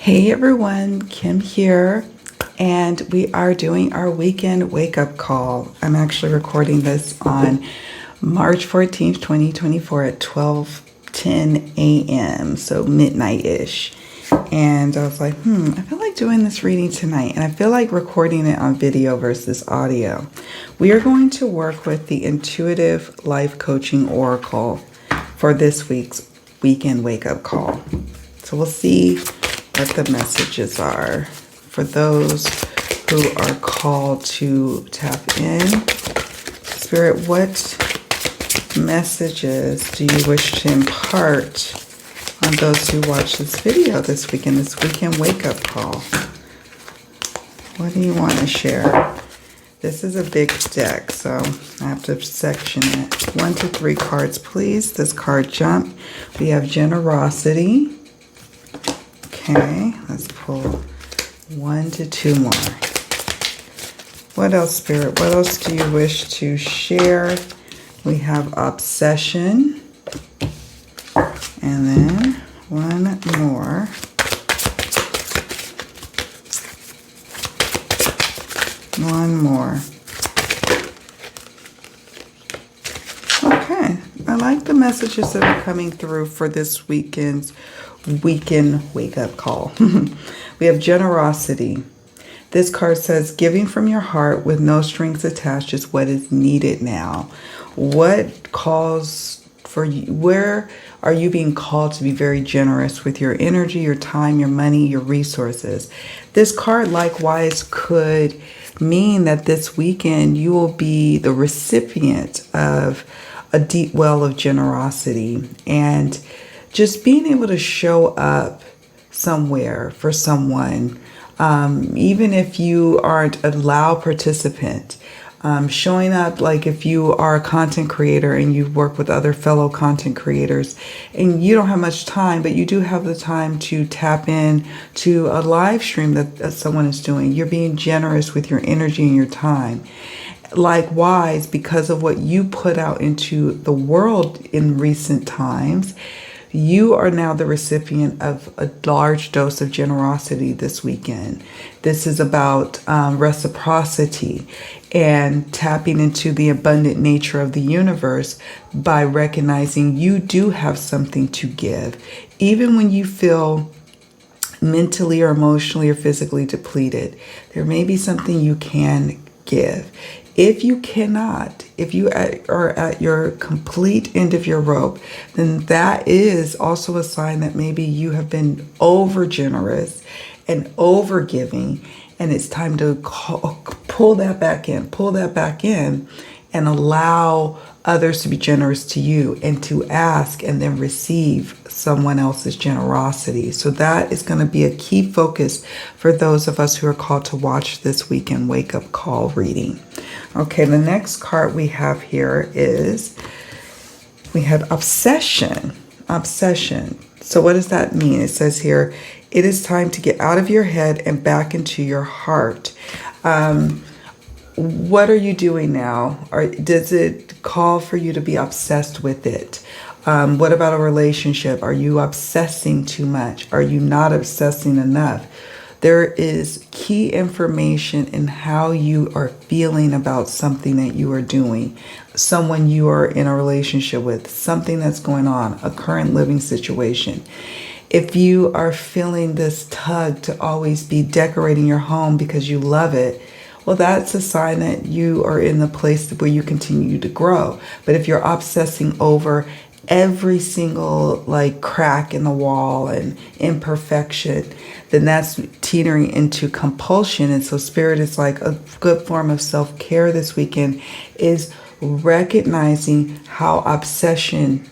Hey everyone, Kim here, and we are doing our weekend wake-up call. I'm actually recording this on March 14th, 2024 at 12:10 a.m., so midnight-ish. And I was like, I feel like doing this reading tonight, and I feel like recording it on video versus audio. We are going to work with the Intuitive Life Coaching Oracle for this week's weekend wake-up call. So we'll see what the messages are for those who are called to tap in. Spirit, what messages do you wish to impart on those who watch this video this weekend wake-up call? What do you want to share? This is a big deck, so I have to section it. 1 to 3 cards, please. This card jump. We have generosity. Okay, let's pull 1 to 2 more. What else, Spirit? What else do you wish to share? We have obsession. And then 1 more. One more. Okay, I like the messages that are coming through for this weekend wake-up call. We have generosity. This card says, giving from your heart with no strings attached is what is needed now. What calls for you? Where are you being called to be very generous with your energy, your time, your money, your resources? This card likewise could mean that this weekend you will be the recipient of a deep well of generosity, and just being able to show up somewhere for someone, even if you aren't a loud participant, showing up, like if you are a content creator and you work with other fellow content creators and you don't have much time, but you do have the time to tap in to a live stream that someone is doing. You're being generous with your energy and your time. Likewise, because of what you put out into the world in recent times, you are now the recipient of a large dose of generosity this weekend. This is about reciprocity and tapping into the abundant nature of the universe by recognizing you do have something to give. Even when you feel mentally or emotionally or physically depleted, there may be something you can give. If you cannot, if you are at your complete end of your rope, then that is also a sign that maybe you have been over generous and over giving, and it's time to pull that back in and allow others to be generous to you and to ask and then receive someone else's generosity. So that is going to be a key focus for those of us who are called to watch this weekend wake-up call reading. Okay, the next card we have here is, we have obsession. Obsession. So what does that mean? It says here, it is time to get out of your head and back into your heart. What are you doing now? Or does it call for you to be obsessed with it? What about a relationship? Are you obsessing too much? Are you not obsessing enough? There is key information in how you are feeling about something that you are doing, someone you are in a relationship with, something that's going on, a current living situation. If you are feeling this tug to always be decorating your home because you love it, well, that's a sign that you are in the place where you continue to grow. But if you're obsessing over every single crack in the wall and imperfection, then that's teetering into compulsion. And so Spirit is like, a good form of self-care this weekend is recognizing how obsession,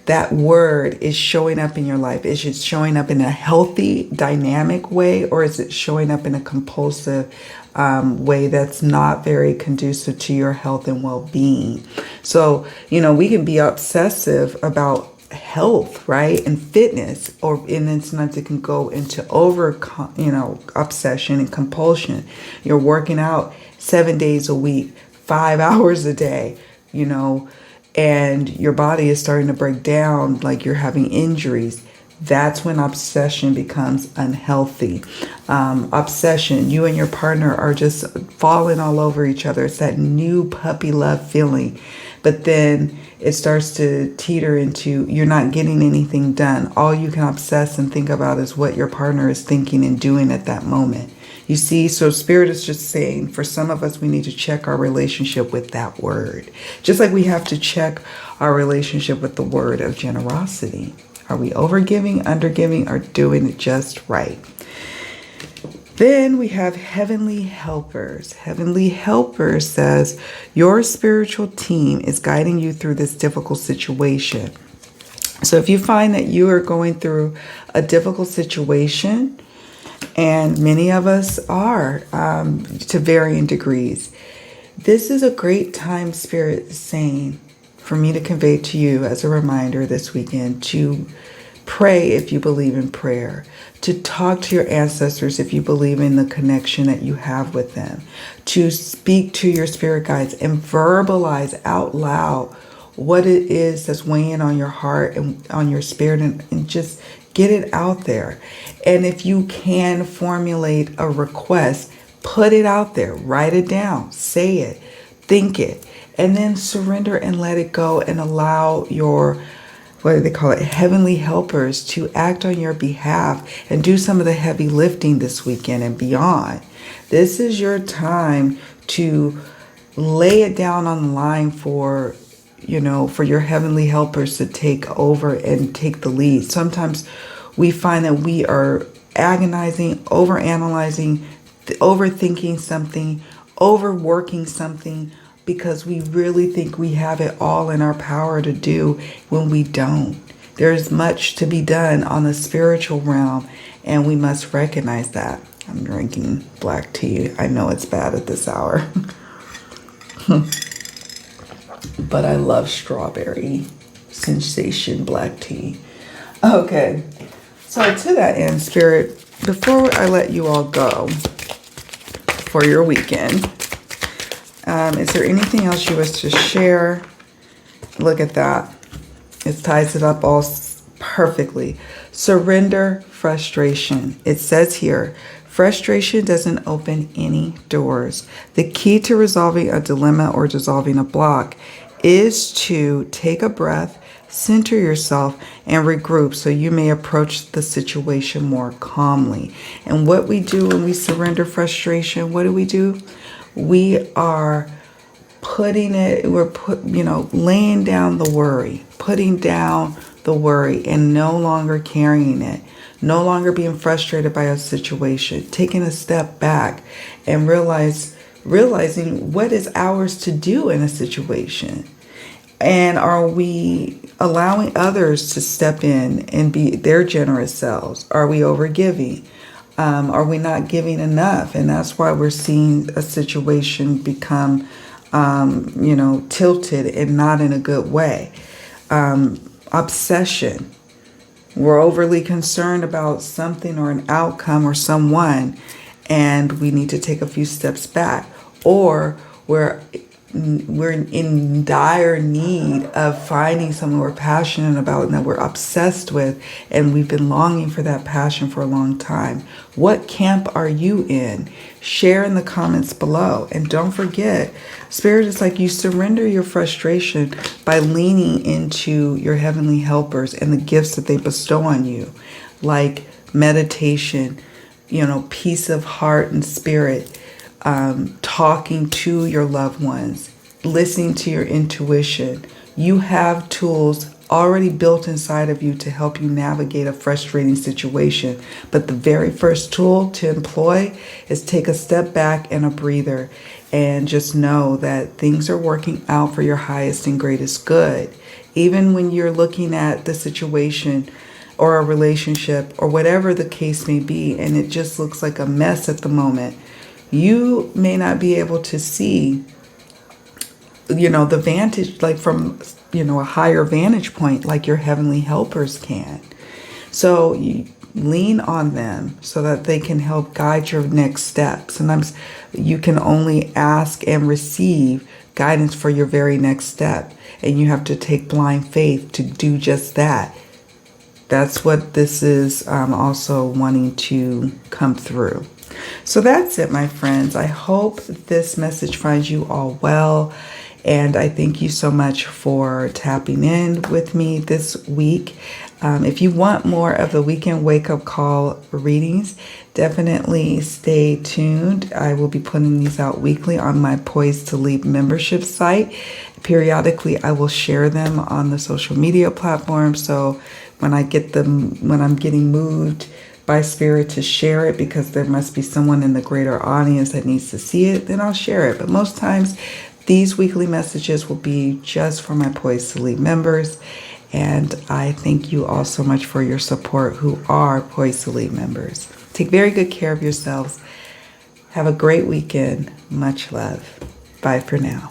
that word, is showing up in your life. Is it showing up in a healthy, dynamic way, or is it showing up in a compulsive way that's not very conducive to your health and well-being? So, we can be obsessive about health, right, and fitness, and then sometimes it can go into obsession and compulsion. You're working out 7 days a week, 5 hours a day, and your body is starting to break down, like you're having injuries. That's when obsession becomes unhealthy. Obsession, you and your partner are just falling all over each other. It's that new puppy love feeling. But then it starts to teeter into you're not getting anything done. All you can obsess and think about is what your partner is thinking and doing at that moment. You see, so Spirit is just saying, for some of us, we need to check our relationship with that word. Just like we have to check our relationship with the word of generosity. Are we overgiving, undergiving, or doing it just right? Then we have heavenly helpers. Heavenly helpers says your spiritual team is guiding you through this difficult situation. So if you find that you are going through a difficult situation, and many of us are to varying degrees, this is a great time, Spirit is saying, for me to convey to you as a reminder this weekend to pray if you believe in prayer, to talk to your ancestors if you believe in the connection that you have with them, to speak to your spirit guides and verbalize out loud what it is that's weighing on your heart and on your spirit, and just get it out there. And if you can formulate a request, put it out there, write it down, say it, think it, and then surrender and let it go and allow your, what do they call it, heavenly helpers to act on your behalf and do some of the heavy lifting this weekend and beyond. This is your time to lay it down on the line for, for your heavenly helpers to take over and take the lead. Sometimes we find that we are agonizing, overanalyzing, overthinking something, overworking something, because we really think we have it all in our power to do when we don't. There's much to be done on the spiritual realm, and we must recognize that. I'm drinking black tea. I know it's bad at this hour. But I love strawberry sensation black tea. Okay, so to that end, Spirit, before I let you all go for your weekend, is there anything else you wish to share? Look at that. It ties it up all perfectly. Surrender frustration. It says here, frustration doesn't open any doors. The key to resolving a dilemma or dissolving a block is to take a breath, center yourself, and regroup so you may approach the situation more calmly. And what we do when we surrender frustration, what do? We are laying down the worry, putting down the worry and no longer carrying it, no longer being frustrated by a situation, taking a step back and realizing what is ours to do in a situation. And are we allowing others to step in and be their generous selves? Are we overgiving? Are we not giving enough? And that's why we're seeing a situation become, tilted and not in a good way. Obsession. We're overly concerned about something or an outcome or someone, and we need to take a few steps back. Or we're in dire need of finding something we're passionate about and that we're obsessed with, and we've been longing for that passion for a long time. What camp are you in? Share in the comments below. And don't forget, Spirit is like, you surrender your frustration by leaning into your heavenly helpers and the gifts that they bestow on you, like meditation, peace of heart and spirit, talking to your loved ones, listening to your intuition. You have tools already built inside of you to help you navigate a frustrating situation. But the very first tool to employ is take a step back and a breather and just know that things are working out for your highest and greatest good. Even when you're looking at the situation or a relationship or whatever the case may be, and it just looks like a mess at the moment, you may not be able to see, the vantage, like from, a higher vantage point, like your heavenly helpers can. So you lean on them so that they can help guide your next step. Sometimes you can only ask and receive guidance for your very next step, and you have to take blind faith to do just that. That's what this is also wanting to come through. So that's it, my friends. I hope this message finds you all well. And I thank you so much for tapping in with me this week. If you want more of the weekend wake-up call readings, definitely stay tuned. I will be putting these out weekly on my Poised to Leap membership site. Periodically, I will share them on the social media platforms. So when I get them, when I'm getting moved by spirit to share it, because there must be someone in the greater audience that needs to see it, then I'll share it. But most times, these weekly messages will be just for my Poised to Leap members. And I thank you all so much for your support who are Poised to Leap members. Take very good care of yourselves. Have a great weekend. Much love. Bye for now.